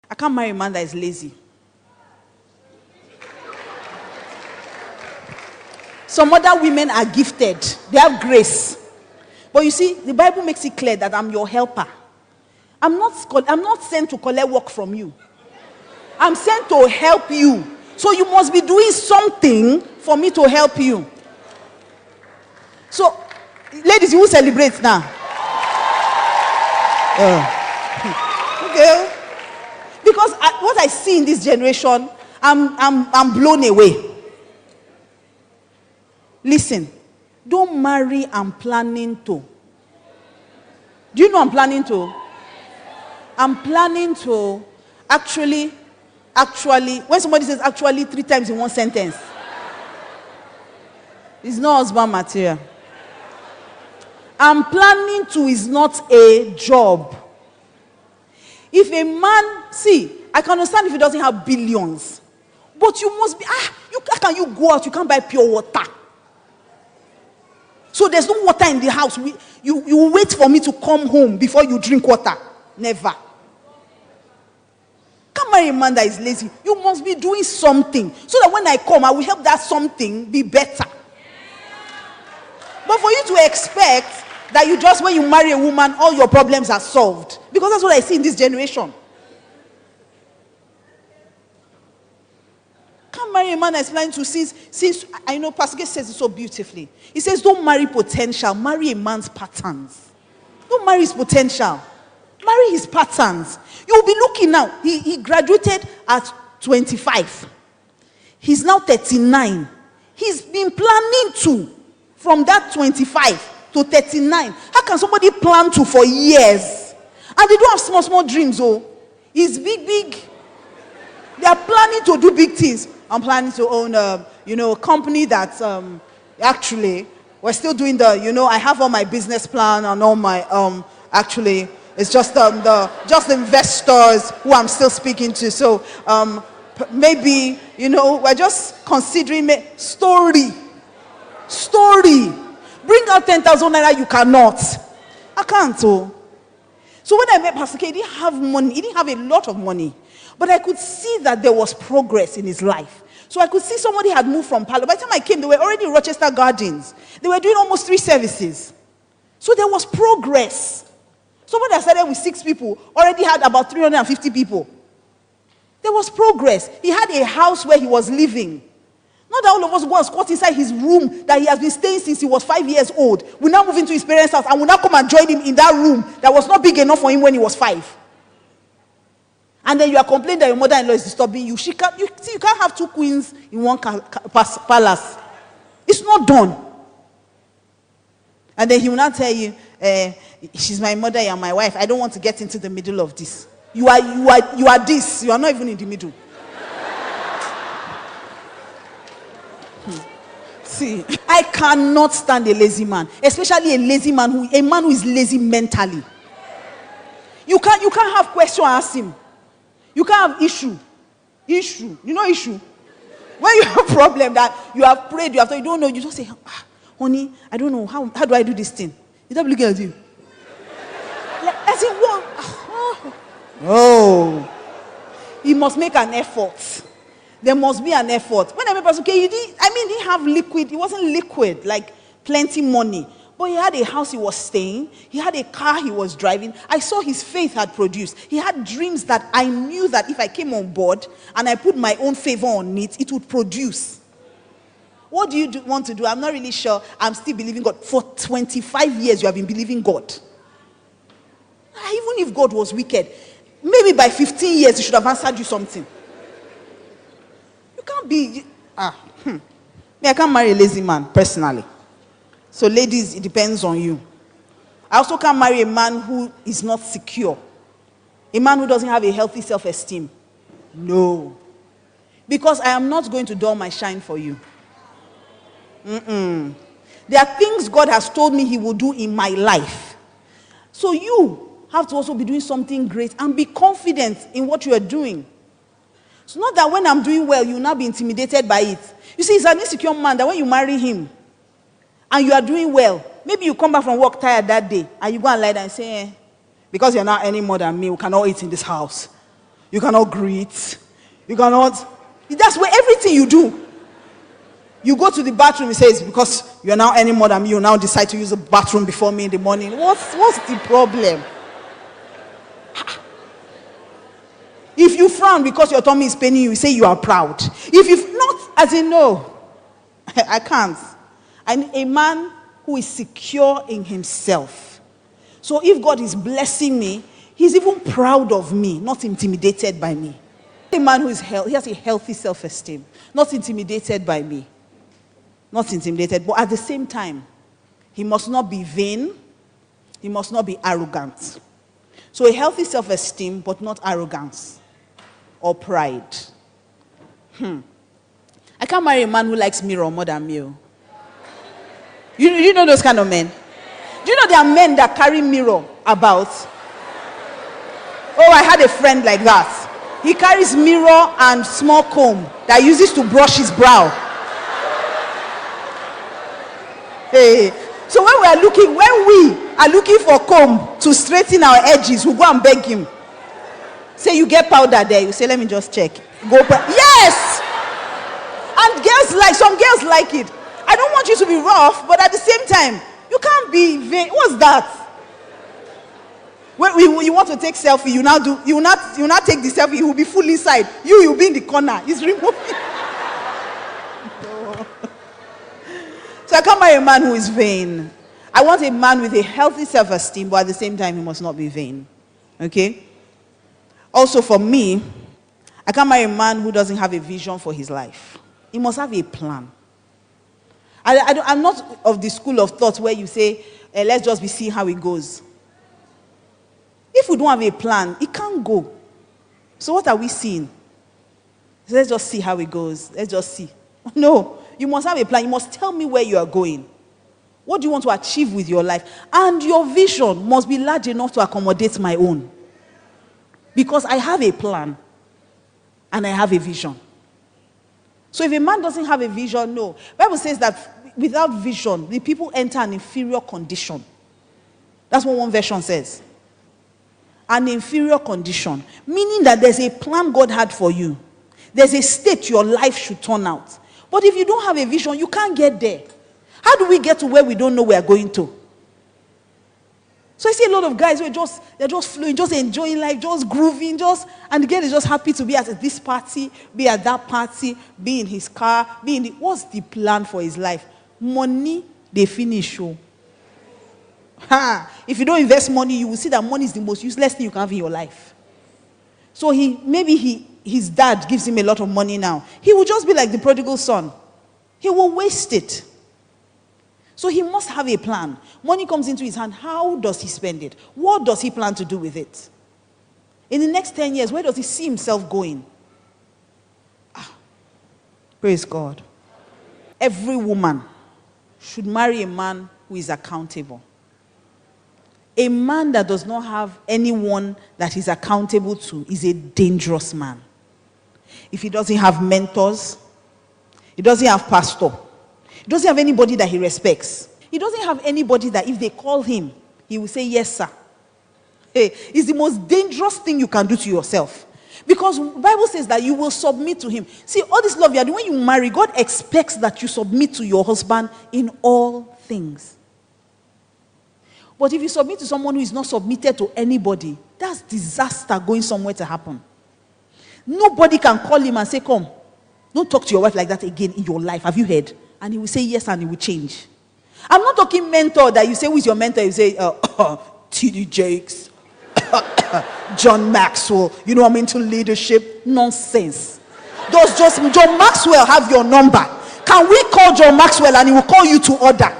I can't marry a man that is lazy. Some other women are gifted. They have grace. But you see, the Bible makes it clear that I'm your helper. I'm not sent to collect work from you. I'm sent to help you. So you must be doing something for me to help you. So, ladies, you will celebrate now. Okay. Because what I see in this generation, I'm blown away. Listen, don't marry I'm planning to. Do you know I'm planning to? I'm planning to actually, when somebody says actually 3 times in one sentence, it's not husband material. I'm planning to is not a job. If a man, see, I can understand if he doesn't have billions, but you must be, how can you go out? You can't buy pure water. So there's no water in the house. You wait for me to come home before you drink water. Never. Can't marry a man that is lazy. You must be doing something so that when I come, I will help that something be better. But for you to expect that you just, when you marry a woman, all your problems are solved. Because that's what I see in this generation. Can't marry a man that's planning to since I know Pastor Gay says it so beautifully. He says, don't marry potential, marry a man's patterns. Don't marry his potential. Marry his patterns. You'll be looking now. He graduated at 25. He's now 39. He's been planning to, from that 25 to 39. How can somebody plan to for years? And they don't have small dreams, oh. It's big. They are planning to do big things. I'm planning to own a company that actually we're still doing the, I have all my business plan and all my actually it's just just investors who I'm still speaking to. So maybe we're just considering story. Bring out 10,000 naira. You cannot. I can't. Oh. So when I met Pastor K, he didn't have money. He didn't have a lot of money. But I could see that there was progress in his life. So I could see somebody had moved from Palo. By the time I came, they were already in Rochester Gardens. They were doing almost 3 services. So there was progress. Somebody that started with 6 people already had about 350 people. There was progress. He had a house where he was living. Not that all of us go and squat inside his room that he has been staying since he was 5 years old. We now move into his parents' house and we now come and join him in that room that was not big enough for him when he was 5. And then you are complaining that your mother-in-law is disturbing you. You can't have 2 queens in one palace. It's not done. And then he will not tell you, she's my mother, you're my wife. I don't want to get into the middle of this. You are this. You are not even in the middle. See, I cannot stand a lazy man, especially a man who is lazy mentally. You can't have question ask him. You can't have issue. You know issue. When you have a problem that you have prayed, you don't know, you just say, honey, I don't know, how do I do this thing? Is that looking at you? As in what? Oh. He must make an effort. There must be an effort. When I met Pastor K, he didn't have liquid. It wasn't liquid, like plenty money. But he had a house he was staying. He had a car he was driving. I saw his faith had produced. He had dreams that I knew that if I came on board and I put my own favor on it, it would produce. What do you want to do? I'm not really sure. I'm still believing God. For 25 years, you have been believing God. Even if God was wicked, maybe by 15 years, he should have answered you something. You can't be... I can't marry a lazy man, personally. So ladies, it depends on you. I also can't marry a man who is not secure. A man who doesn't have a healthy self-esteem. No. Because I am not going to dull my shine for you. There are things God has told me he will do in my life. So you have to also be doing something great and be confident in what you are doing. It's not that when I'm doing well, you will not be intimidated by it. You see, it's an insecure man that when you marry him, and you are doing well, maybe you come back from work tired that day, and you go and lie down and say, because you're not any more than me, we cannot eat in this house. You cannot greet. You cannot. That's where everything you do. You go to the bathroom, he says, because you're now earning more than me, you now decide to use the bathroom before me in the morning. What's the problem? If you frown because your tummy is paining you, say you are proud. If you've not, as in no, I can't. I'm a man who is secure in himself. So if God is blessing me, he's even proud of me, not intimidated by me. A man who is he has a healthy self-esteem, not intimidated by me. Not intimidated, but at the same time, he must not be vain. He must not be arrogant. So a healthy self-esteem, but not arrogance or pride. I can't marry a man who likes mirror more than me. You know those kind of men? Do you know there are men that carry mirror about? Oh, I had a friend like that. He carries mirror and small comb that he uses to brush his brow. Hey. So when we are looking for comb to straighten our edges, we go and beg him. Say, you get powder there. You say, let me just check. Yes! And some girls like it. I don't want you to be rough, but at the same time, you can't be vain. What's that? When you want to take selfie, you now take the selfie, you will be full inside. You'll be in the corner. He's removing. So I can't marry a man who is vain. I want a man with a healthy self-esteem, but at the same time, he must not be vain. Okay? Also for me, I can't marry a man who doesn't have a vision for his life. He must have a plan. I'm not of the school of thought where you say, let's just be seeing how it goes. If we don't have a plan, it can't go. So what are we seeing? Let's just see how it goes. Let's just see. No. You must have a plan. You must tell me where you are going. What do you want to achieve with your life? And your vision must be large enough to accommodate my own. Because I have a plan. And I have a vision. So if a man doesn't have a vision, no. The Bible says that without vision, the people enter an inferior condition. That's what one version says. An inferior condition. Meaning that there's a plan God had for you. There's a state your life should turn out. But if you don't have a vision, you can't get there. How do we get to where we don't know we are going to? So I see a lot of guys who they're just flowing, just enjoying life, just grooving, and the girl is just happy to be at this party, be at that party, be in his car, what's the plan for his life? Money, they finish. If you don't invest money, you will see that money is the most useless thing you can have in your life. So his dad gives him a lot of money now. He will just be like the prodigal son. He will waste it. So he must have a plan. Money comes into his hand. How does he spend it? What does he plan to do with it? In the next 10 years, where does he see himself going? Praise God. Every woman should marry a man who is accountable. A man that does not have anyone that he's accountable to is a dangerous man. If he doesn't have mentors, he doesn't have pastor, he doesn't have anybody that he respects, he doesn't have anybody that if they call him, he will say, yes, sir. Hey, it's the most dangerous thing you can do to yourself. Because the Bible says that you will submit to him. See, all this love you are doing, when you marry, God expects that you submit to your husband in all things. But if you submit to someone who is not submitted to anybody, that's disaster going somewhere to happen. Nobody can call him and say, come, don't talk to your wife like that again in your life. Have you heard? And he will say yes, and he will change. I'm not talking mentor that you say, who is your mentor? You say, T.D. Jakes, John Maxwell. You know, I'm into leadership. Nonsense. Does just John Maxwell have your number? Can we call John Maxwell and he will call you to order?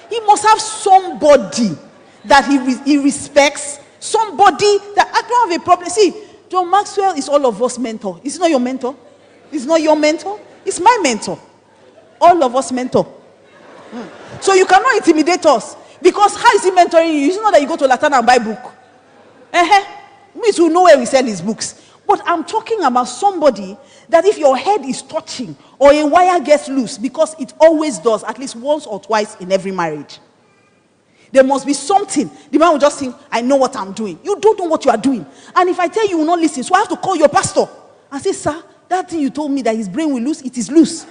He must have somebody that he respects. Somebody that I don't have a problem. See, John Maxwell is all of us mentor. It's not your mentor. It's not your mentor. It's my mentor. All of us mentor. So you cannot intimidate us. Because how is he mentoring you? It's not that you go to Latin and buy book. Means we know where we sell his books. But I'm talking about somebody that if your head is touching or a wire gets loose, because it always does at least once or twice in every marriage. There must be something. The man will just think, I know what I'm doing. You don't know what you are doing. And if I tell you, you will not listen. So I have to call your pastor and say, sir, that thing you told me that his brain will lose, it is loose.